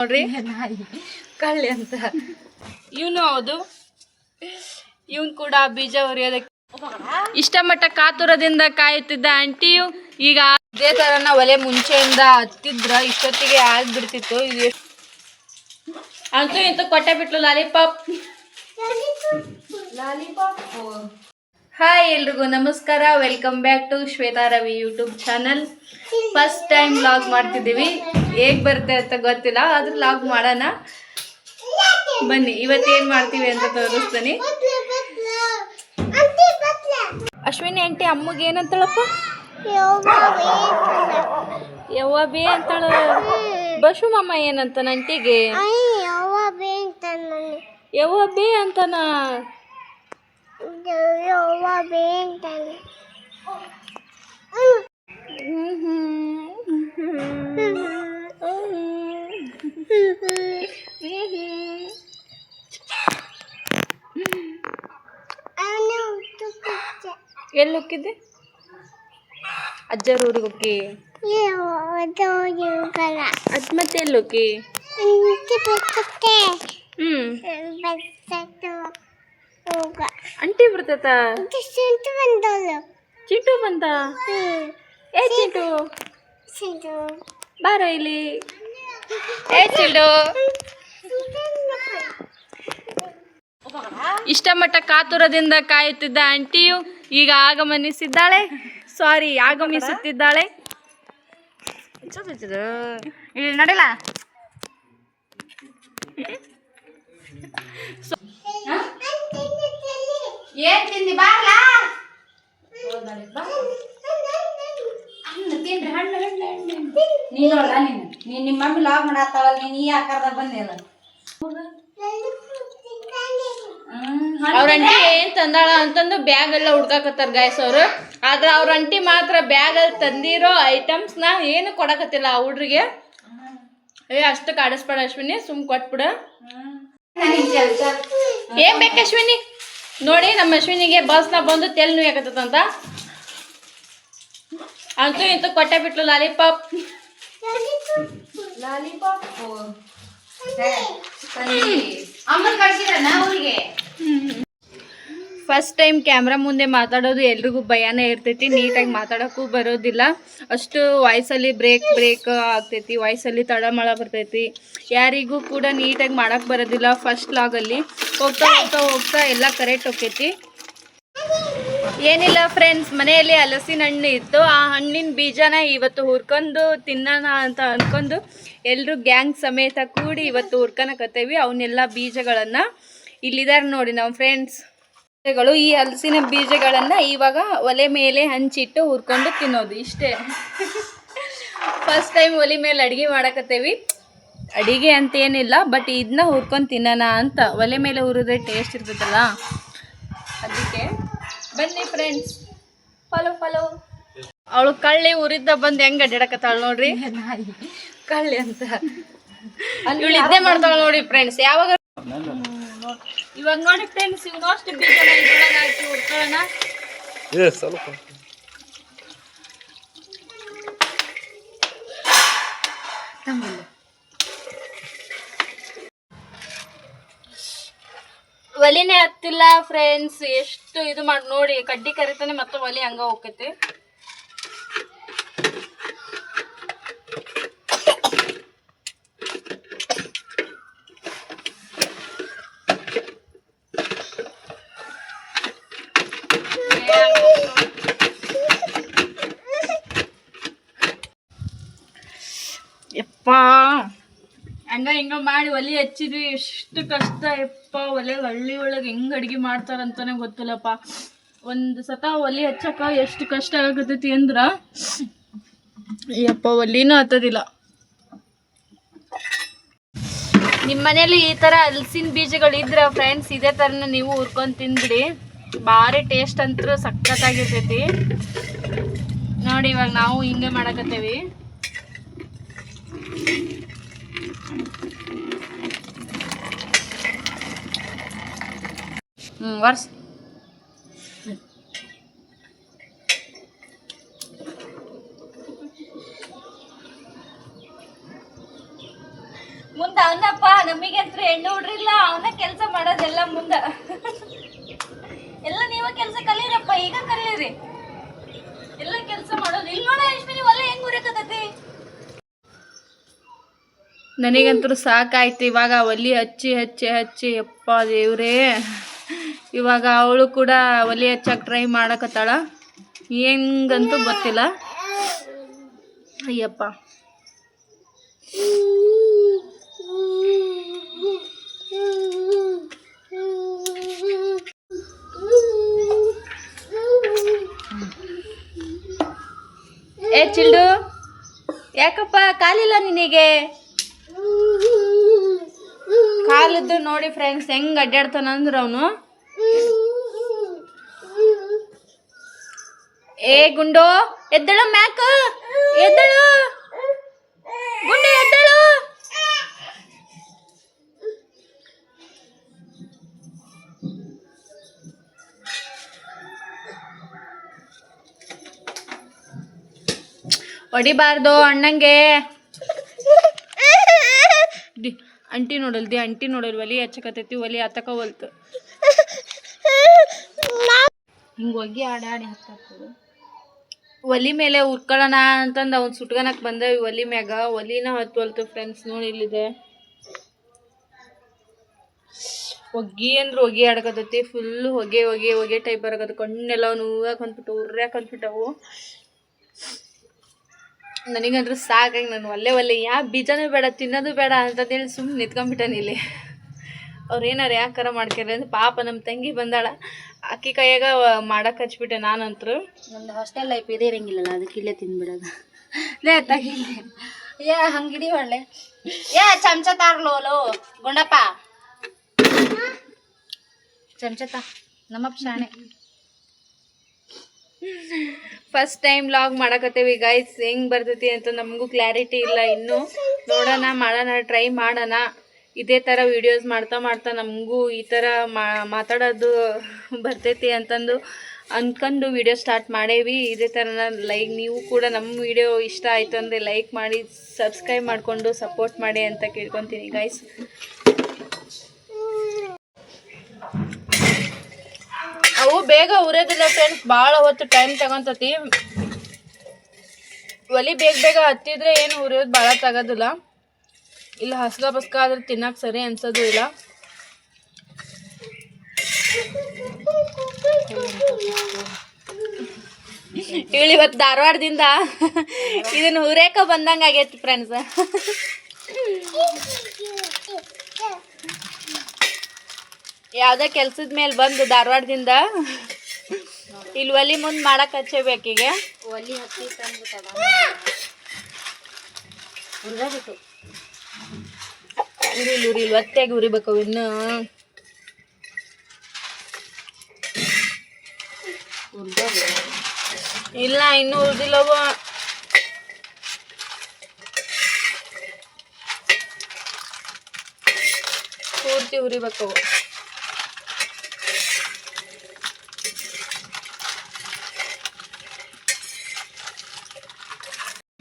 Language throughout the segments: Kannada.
ನೋಡ್ರಿ ಕಳ್ಳಿ ಅಂತ ಇವನು ಹೌದು. ಇವನ್ ಕೂಡ ಬೀಜ ಉರಿಯೋದಕ್ಕೆ ಇಷ್ಟಮಟ್ಟ ಕಾತುರದಿಂದ ಕಾಯುತ್ತಿದ್ದ ಆಂಟಿಯು ಈಗ ಅದೇ ತರನ ಒಲೆ ಮುಂಚೆಯಿಂದ ಹತ್ತಿದ್ರ ಇಷ್ಟೊತ್ತಿಗೆ ಆಗ್ಬಿಡ್ತಿತ್ತು. ಇದು ಅಂತೂ ಇಂತೂ ಕೊಟ್ಟೆ ಬಿಟ್ಲು ಲಾಲಿಪಾಪ್. ಹಾಯ್ ಎಲ್ರಿಗೂ ನಮಸ್ಕಾರ, welcome back to Shweta Ravi YouTube channel. First time vlog ಮಾಡ್ತಿದ್ದೀವಿ. ಹೇಗ್ ಬರುತ್ತೆ ಅಂತ ಗೊತ್ತಿಲ್ಲ, ಆದ್ರೂ ವ್ಲಾಗ್ ಮಾಡೋಣ ಬನ್ನಿ. ಇವತ್ತೇನ್ ಮಾಡ್ತೀವಿ ಅಂತ ತೋರಿಸ್ತೀನಿ. ಅಶ್ವಿನಿ ಆಂಟಿ ಅಮ್ಮಗೆ ಏನಂತಾಳಪ್ಪ? ಯವ್ವ ಬೇ ಅಂತಾಳ. ಬಸು ಮಾಮ ಏನಂತಾನ ಅಂಟಿಗೆ? ಯವ್ವ ಬೇ ಅಂತಾನ. ಎಲ್ಲಿ ಹೋಗಿದ್ದೆ? ಅಜ್ಜರ ಊರಿಗೆ ಹೋಗಿ. ಅದ್ ಮತ್ತೆ ಎಲ್ಲಿ ಹೋಗಿ? ಅಂಟಿ ಬರ್ತತ. ಚಿಂಟು ಬಂದ. ಏ ಚಿಂಟು ಬಾರ ಇಲ್ಲಿ. ಏ ಚಿಂಟು. ಇಷ್ಟಮಟ್ಟ ಕಾತುರದಿಂದ ಕಾಯುತ್ತಿದ್ದ ಆಂಟಿಯು ಈಗ ಆಗಮನಿಸಿದ್ದಾಳೆ. ಆಗಮಿಸುತ್ತಿದ್ದಾಳೆ. ಇಲ್ಲಿ ನಡಿಲ್ಲ. ಏನ್ ತಿಂದಿ? ಬಾರ್ಲಾ. ನೀನ್ ನಿಮ್ಮ ಮಮ್ಮಿ ಲಾಗ್ ಮಾಡತ್ತಾವಲ್ಲ, ನೀನ್ ಈ ಆಕಾರದಾಗ ಬಂದಿಲ್ಲ. ಅವ್ರ ಅಂಟಿ ಏನ್ ತಂದಾಳ ಅಂತಂದು ಬ್ಯಾಗ್ ಎಲ್ಲ ಹುಡ್ಕಾಕತ್ತಾರ ಗಾಯ್ಸ್ ಅವರು. ಆದ್ರ ಅವ್ರ ಅಂಟಿ ಮಾತ್ರ ಬ್ಯಾಗ್ ಅಲ್ಲಿ ತಂದಿರೋ ಐಟಮ್ಸ್ ನ ಏನು ಕೊಡಕತ್ತಿಲ್ಲ ಆ ಹುಡ್ರಿಗೆ. ಅಷ್ಟು ಕಾಡಿಸ್ಬೇಡ ಅಶ್ವಿನಿ, ಸುಮ್ ಕೊಟ್ಬಿಡ. ಏನ್ ಬೇಕು ಅಶ್ವಿನಿ? ನೋಡಿ ನಮ್ಮ ಅಶ್ವಿನಿಗೆ ಬಸ್ನ ಬಂದು ತೆಲ್ ನುಯ್ಯಾಕತ್ತಂತ. ಅಂತೂ ಇಂತೂ ಕೊಟ್ಟೆ ಬಿಟ್ಲು ಲಾಲಿಪಾಪ್. ಫಸ್ಟ್ ಟೈಮ್ ಕ್ಯಾಮ್ರಾ ಮುಂದೆ ಮಾತಾಡೋದು ಎಲ್ರಿಗೂ ಭಯನೇ ಇರ್ತೈತಿ. ನೀಟಾಗಿ ಮಾತಾಡೋಕ್ಕೂ ಬರೋದಿಲ್ಲ. ಅಷ್ಟು ವಾಯ್ಸಲ್ಲಿ ಬ್ರೇಕ್ ಆಗ್ತೈತಿ, ವಾಯ್ಸಲ್ಲಿ ತಳಮಳ ಬರ್ತೈತಿ. ಯಾರಿಗೂ ಕೂಡ ನೀಟಾಗಿ ಮಾಡೋಕ್ಕೆ ಬರೋದಿಲ್ಲ. ಫಸ್ಟ್ ಲಾಗಲ್ಲಿ ಹೋಗ್ತಾ ಎಲ್ಲ ಕರೆಕ್ಟ್ ಹೋಗ್ತೈತಿ. ಏನಿಲ್ಲ ಫ್ರೆಂಡ್ಸ್, ಮನೆಯಲ್ಲಿ ಹಲಸಿನ ಹಣ್ಣು ಇತ್ತು. ಆ ಹಣ್ಣಿನ ಬೀಜನ ಇವತ್ತು ಹುರ್ಕೊಂಡು ತಿನ್ನೋಣ ಅಂತ ಅಂದ್ಕೊಂಡು ಎಲ್ಲರೂ ಗ್ಯಾಂಗ್ ಸಮೇತ ಕೂಡಿ ಇವತ್ತು ಹುರ್ಕೊಳಕತ್ತೇವಿ. ಅವನ್ನೆಲ್ಲ ಬೀಜಗಳನ್ನು ಇಲ್ಲಿದ್ದಾರೆ ನೋಡಿ ನಮ್ಮ ಫ್ರೆಂಡ್ಸ್. ಈ ಹಲಸಿನ ಬೀಜಗಳನ್ನು ಇವಾಗ ಒಲೆ ಮೇಲೆ ಹಂಚಿಟ್ಟು ಹುರ್ಕೊಂಡು ತಿನ್ನೋದು ಇಷ್ಟೇ. ಫಸ್ಟ್ ಟೈಮ್ ಒಲೆ ಮೇಲೆ ಅಡುಗೆ ಮಾಡಕತ್ತೇವಿ. ಅಡುಗೆ ಅಂತ ಏನಿಲ್ಲ, ಬಟ್ ಇದನ್ನ ಹುರ್ಕೊಂಡು ತಿನ್ನೋಣ ಅಂತ. ಒಲೆ ಮೇಲೆ ಹುರಿದ್ರೆ ಟೇಸ್ಟ್ ಇರ್ತದಲ್ಲ, ಅದಕ್ಕೆ ಬನ್ನಿ ಫ್ರೆಂಡ್ಸ್, ಫಾಲೋ. ಅವಳು ಕಳ್ಳಿ ಊರಿದ್ದ ಬಂದು ಹೆಂಗೆ ಅಡ್ಡಾಡಕತ್ತಾಳ ನೋಡ್ರಿ, ಕಳ್ಳಿ ಅಂತ. ಇವಳು ಇದ್ದೇ ಮಾಡ್ತಾಳ ನೋಡಿ ಫ್ರೆಂಡ್ಸ್. ಇವಾಗ ನೋಡಿ ಫ್ರೆಂಡ್ಸ್, ಇವನು ಅಷ್ಟು ಬೀಜನ ಇದ್ರೊಳಗೆ ಹಾಕಿ ಹುಡ್ಕೊಳ್ಳೋಣ. ಒಲಿನೇ ಹತ್ತಿಲ್ಲ ಫ್ರೆಂಡ್ಸ್. ಎಷ್ಟು ಇದು ಮಾಡಿ ನೋಡಿ, ಕಡ್ಡಿ ಕರಿತಾನೆ ಮತ್ತೆ ಒಲಿ ಹಂಗ ಹೋಗ್ತೈತಿ. ಯಪ್ಪ ಹಿಂಗ ಮಾಡಿ ಒಲೆ ಹಚ್ಚಿದ್ವಿ. ಎಷ್ಟು ಕಷ್ಟ ಯಪ್ಪ. ಹಳ್ಳಿ ಒಳಗೆ ಹೆಂಗ್ ಅಡ್ಗೆ ಮಾಡ್ತಾರಂತಾನೆ ಗೊತ್ತಿಲ್ಲಪ್ಪ. ಒಂದು ಸತ ಒಲೆ ಹಚ್ಚಕ ಎಷ್ಟು ಕಷ್ಟ ಆಗತೈತಿ ಅಂದ್ರ ಯಪ್ಪ, ಒಲಿನೂ ಹತ್ತದಿಲ್ಲ. ನಿಮ್ಮ ಮನೇಲಿ ಈ ತರ ಹಲಸಿನ ಬೀಜಗಳಿದ್ರ ಫ್ರೆಂಡ್ಸ್, ಇದೇ ತರನ ನೀವು ಹುರ್ಕೊಂಡು ತಿಂದ್ಬಿಡಿ. ಭಾರಿ ಟೇಸ್ಟ್ ಅಂತೂ ಸಖತ್ತಾಗಿರ್ತೈತಿ ನೋಡಿ. ಇವಾಗ ನಾವು ಹಿಂಗೆ ಮಾಡಕತ್ತೇವಿ. ವರ್ಷ ಮುಂದೆ ಅವನಪ್ಪ ನಮಗೆ ಹತ್ರ ಹೆಣ್ಣು ಹುಡ್ರಿಲ್ಲ ಅವನ ಕೆಲಸ ಮಾಡೋದೆಲ್ಲ ಮುಂದ ಎಲ್ಲ ನೀವ ಕೆಲಸ ಕಲೀರಪ್ಪ ಈಗ ಕಲೀರಿ ಎಲ್ಲ ಕೆಲಸ ಮಾಡೋದು ಇಲ್ಲಿ ನೋಡ ಅಶ್ವಿನಿ ಒಲೆ ಹೆಂಗ್ ಉರಿಕತೈತಿ ನನಗಂತೂ ಸಾಕಾಯ್ತು ಇವಾಗ ಒಲಿ ಹಚ್ಚಿ ಹಚ್ಚಿ ಹಚ್ಚಿ ಯಪ್ಪ ದೇವ್ರೇ ಇವಾಗ ಅವಳು ಕೂಡ ಒಲಿ ಹಚ್ಚಕ್ಕೆ ಟ್ರೈ ಮಾಡಕತ್ತಾಳ ಹೆಂಗಂತೂ ಗೊತ್ತಿಲ್ಲ ಅಯ್ಯಪ್ಪ ಏ ಚಿಲ್ಡು ಯಾಕಪ್ಪ ಕಾಲಿಲ್ಲ ನಿನಗೆ ಕಾಲದ್ದು ನೋಡಿ ಫ್ರೆಂಡ್ಸ್ ಹೆಂಗ್ ಅಡ್ಡಾಡ್ತಾನಂದ್ರ ಅವನು ಏ ಗುಂಡು ಎದ್ದಳು ಮ್ಯಾಕ ಎದ್ದಳು ಗುಂಡು ಎದ್ದಳು ಹೊಡಿಬಾರ್ದು ಅಣ್ಣಂಗೆ ಅಂಟಿ ನೋಡಲ್ದಿ ಅಂಟಿ ನೋಡಲ್ ಒಲಿ ಹಚ್ಚಕತೈತಿ ಒಲಿ ಹತ್ತಕೋವಲ್ತು ಹಿಂಗೆ ಒಗ್ಗಿ ಆಡಾಡಿ ಹತ್ತಾಕ್ತದೆ ಒಲಿ ಮೇಲೆ ಉರ್ಕೊಳ್ಳೋಣ ಅಂತಂದು ಅವ್ನು ಸುಟ್ಕನಕ್ಕೆ ಬಂದ ಒಲಿ ಮ್ಯಾಗ ಒಲಿನ ಹತ್ತುವಲ್ತು ಫ್ರೆಂಡ್ಸ್ ನೋಡಿ ಇಲ್ಲಿದೆ ಒಗ್ಗಿ ಅಂದ್ರೆ ಒಗ್ಗಿ ಆಡಕತ್ತೈತಿ ಫುಲ್ ಹೊಗೆ ಹೊಗೆ ಹೊಗೆ ಟೈಪ್ ಬರಕತ್ತ ಕಣ್ಣೆಲ್ಲ ನೋವಾಕ್ ಅಂದ್ಬಿಟ್ಟು ಉರ್ಯಾಕ ಅಂದ್ಬಿಟ್ಟವು ನನಗಂದ್ರೆ ಸಾಕಾಗಿ ನಾನು ಒಲ್ಲೆ ಬೀಜನೂ ಬೇಡ ತಿನ್ನೋದು ಬೇಡ ಅಂತಂದೇಳಿ ಸುಮ್ಮನೆ ನಿಂತ್ಕೊಂಡ್ಬಿಟ್ಟಾನೆ ಇಲ್ಲಿ ಅವ್ರು ಏನಾರು ಯಾಕಾರ ಮಾಡ್ಕ್ಯಾರ ಅಂದ್ರೆ ಪಾಪ ನಮ್ಮ ತಂಗಿ ಬಂದಾಳ ಅಕ್ಕಿ ಕೈಯಾಗ ಮಾಡಕ್ಕೆ ಹಚ್ಬಿಟ್ಟೆ ನಾನಂತರು ನಮ್ದು ಹಾಸ್ಟೆಲ್ ಲೈಫ್ ಇದೇ ಇರಂಗಿಲ್ಲಲ್ಲ ಅದಕ್ಕೆ ಇಲ್ಲೇ ತಿಂದ್ಬಿಡೋದು ಲೇ ತಗಿಲ್ಲ ಏ ಹಂಗಿಡಿ ಒಳ್ಳೆ ಏ ಚಮಚ ತಾರ್ಲೋಲೋ ಗುಂಡಪ್ಪ ಚಮಚ ತಾ ನಮ್ಮಪ್ಪ ಶಾಣೆ ಫಸ್ಟ್ ಟೈಮ್ ಲಾಗ್ ಮಾಡಕತ್ತೇವಿ ಗೈಸ್ ಹೆಂಗ್ ಬರ್ತೈತಿ ಅಂತ ನಮಗೂ ಕ್ಲಾರಿಟಿ ಇಲ್ಲ ಇನ್ನು ನೋಡೋಣ ಮಾಡೋಣ ಟ್ರೈ ಮಾಡೋಣ ಇದೇ ಥರ ವಿಡಿಯೋಸ್ ಮಾಡ್ತಾ ಮಾಡ್ತಾ ನಮಗೂ ಈ ಥರ ಮಾತಾಡೋದು ಬರ್ತೈತಿ ಅಂತಂದು ಅಂದ್ಕೊಂಡು ವಿಡಿಯೋ ಸ್ಟಾರ್ಟ್ ಮಾಡೇವಿ ಇದೇ ಥರನ ಲೈಕ್ ನೀವು ಕೂಡ ನಮ್ಮ ವಿಡಿಯೋ ಇಷ್ಟ ಆಯಿತು ಅಂದರೆ ಲೈಕ್ ಮಾಡಿ ಸಬ್ಸ್ಕ್ರೈಬ್ ಮಾಡಿಕೊಂಡು ಸಪೋರ್ಟ್ ಮಾಡಿ ಅಂತ ಕೇಳ್ಕೊತೀನಿ ಗೈಸ್ ಅವು ಬೇಗ ಉರಿಯೋದಿಲ್ಲ ಫ್ರೆಂಡ್ಸ್ ಭಾಳ ಹೊತ್ತು ಟೈಮ್ ತಗೊಂತತಿ ಒಲಿ ಬೇಗ ಹತ್ತಿದ್ರೆ ಏನು ಉರಿಯೋದು ಭಾಳ ತಗೋದಿಲ್ಲ ಇಲ್ಲ ಹಸ್ಕ ಬಸ್ಕ ಆದ್ರೆ ತಿನ್ನಕ್ಕೆ ಸರಿ ಅನ್ಸೋದು ಇಲ್ಲ ಇವತ್ತು ಧಾರವಾಡದಿಂದ ಇದನ್ನು ಹುರೇಕ ಬಂದಂಗೆ ಆಗೈತಿ ಫ್ರೆಂಡ್ಸ್ ಯಾವುದೇ ಕೆಲ್ಸದ ಮೇಲೆ ಬಂದು ಧಾರವಾಡದಿಂದ ಇಲ್ಲಿ ಒಲಿ ಮುಂದೆ ಮಾಡಕ್ಕೆ ಹಚ್ಚಬೇಕೀಗ ಒಲಿ ಹತ್ತಿ ತಂದ್ಬಿಟ್ಟದ ಉರ್ಗಬೇಕು ಉರಿ ಒತ್ತಾಗಿ ಉರಿಬೇಕು ಇನ್ನು ಇಲ್ಲ ಇನ್ನೂ ಉರಿದಿಲ್ಲವ ಪೂರ್ತಿ ಉರಿಬೇಕು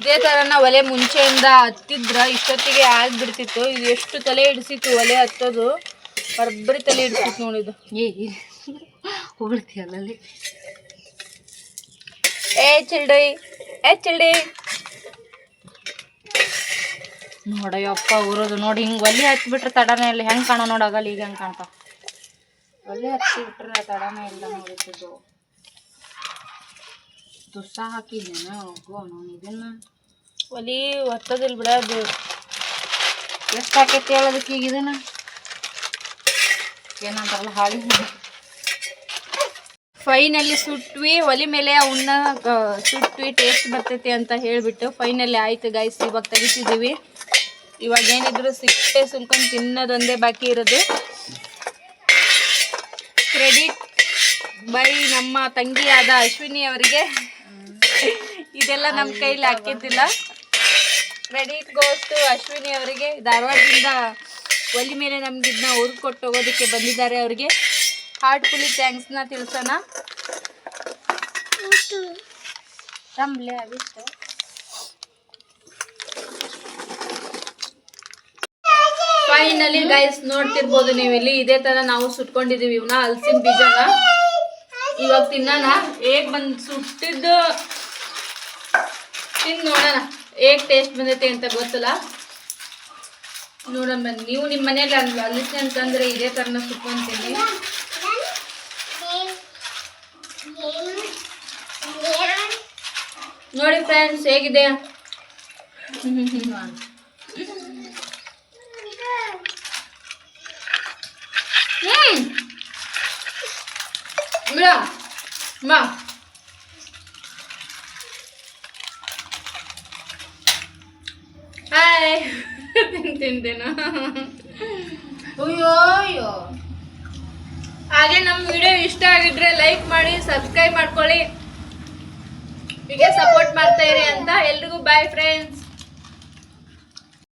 ಇದೇ ಥರನ ಒಲೆ ಮುಂಚೆಯಿಂದ ಹತ್ತಿದ್ರ ಇಷ್ಟೊತ್ತಿಗೆ ಆಗ್ಬಿಡ್ತಿತ್ತು ಇದು ಎಷ್ಟು ತಲೆ ಹಿಡಿಸಿತ್ತು ಒಲೆ ಹತ್ತೋದು ಬರಬ್ಬರಿ ತಲೆ ಹಿಡಿಸಿತ್ತು ನೋಡಿದ್ದು ಹೋಗ್ತೀಯಲ್ಲಲ್ಲಿ ಏ ಚಿಲ್ಡಿ ನೋಡಯ್ಯಪ್ಪ ಉರೋದು ನೋಡಿ ಹಿಂಗೆ ಒಲೆ ಹಚ್ಬಿಟ್ರೆ ತಡನೇ ಇಲ್ಲ ಹೆಂಗೆ ಕಾಣೋ ನೋಡಾಗಲ್ಲ ಈಗ ಹೆಂಗೆ ಕಾಣ್ತಾವ ಒಲೆ ಹಚ್ಚಿ ಬಿಟ್ರೆ ತಡನೇ ಇಲ್ಲ ನೋಡಿದ್ದು ತುಸ ಹಾಕಿದ್ದೇನೆ ಹೋಗೋಣ ಇದನ್ನ ಒಲಿ ಒತ್ತದಿಲ್ಲ ಬಿಡ ಅದು ಎಷ್ಟು ಹಾಕೈತಿ ಹೇಳೋದಕ್ಕೆ ಈಗ ಇದನ್ನ ಏನಂತಾರಲ್ಲ ಹಾಳಿ ಫೈನಲ್ಲಿ ಸುಟ್ವಿ ಒಲಿ ಮೇಲೆ ಅವನ್ನ ಸುಟ್ವಿ ಟೇಸ್ಟ್ ಬರ್ತೈತಿ ಅಂತ ಹೇಳಿಬಿಟ್ಟು ಫೈನಲ್ಲಿ ಆಯ್ತು ಗೈಸ್ ಇವಾಗ ತೆಗಿತಿದ್ದೀವಿ ಇವಾಗ ಏನಿದ್ರು ಸಿಪ್ಪೆ ಸುಲ್ಕೊಂಡು ತಿನ್ನೋದೊಂದೇ ಬಾಕಿ ಇರೋದು ಕ್ರೆಡಿಟ್ ಬೈ ನಮ್ಮ ತಂಗಿಯಾದ ಅಶ್ವಿನಿ ಅವರಿಗೆ ಇದೆಲ್ಲ ನಮ್ಮ ಕೈಲಿ ಹಾಕಿದ್ದಿಲ್ಲ ಕ್ರೆಡಿಟ್ ಗೋಸ್ಟು ಅಶ್ವಿನಿ ಅವರಿಗೆ ಧಾರವಾಡದಿಂದ ಒಲಿ ಮೇಲೆ ನಮ್ಗೆ ಇದನ್ನ ಹುರ್ದು ಕೊಟ್ಟು ಹೋಗೋದಕ್ಕೆ ಬಂದಿದ್ದಾರೆ ಅವರಿಗೆ ಹಾರ್ಟ್ಫುಲಿ ಥ್ಯಾಂಕ್ಸ್ನ ತಿಳಿಸೋಣ ತಂಬ್ಲೆ ಅವಿಷ್ಟು ಫೈನಲಿ ಗೈಸ್ ನೋಡ್ತಿರ್ಬೋದು ನೀವು ಇಲ್ಲಿ ಇದೇ ತರ ನಾವು ಸುಟ್ಕೊಂಡಿದೀವಿ ಇವನ್ನ ಹಲಸಿನ ಬೀಜನ. ಇವಾಗ ತಿನ್ನೋಣ. ಹೇಗ್ ಬಂದ್ ಸುಟ್ಟಿದ್ದು ತಿಂದು ನೋಡೋಣ ಹೇಗ್ ಟೇಸ್ಟ್ ಬಂದೈತೆ ಅಂತ ಗೊತ್ತಲ್ಲ. ನೋಡೋಣ ಬನ್ನಿ. ನೀವು ನಿಮ್ಮ ಮನೇಲಿ ಹಲಸಿನ ಅಂತಂದ್ರೆ ಇದೇ ತರನ ಸುಟ್ಕೊಂತೀನಿ. ನೋಡಿ ಫ್ರೆಂಡ್ಸ್ ಹೇಗಿದೆ. ಹಾಯ್ ತಿಂತೇನ. ಹಾಗೆ ನಮ್ಮ ವಿಡಿಯೋ ಇಷ್ಟ ಆಗಿದ್ರೆ ಲೈಕ್ ಮಾಡಿ, ಸಬ್ಸ್ಕ್ರೈಬ್ ಮಾಡ್ಕೊಳ್ಳಿ, ಹೀಗೆ ಸಪೋರ್ಟ್ ಮಾಡ್ತಾ ಇರಿ ಅಂತ. ಎಲ್ರಿಗೂ ಬಾಯ್ ಫ್ರೆಂಡ್ಸ್.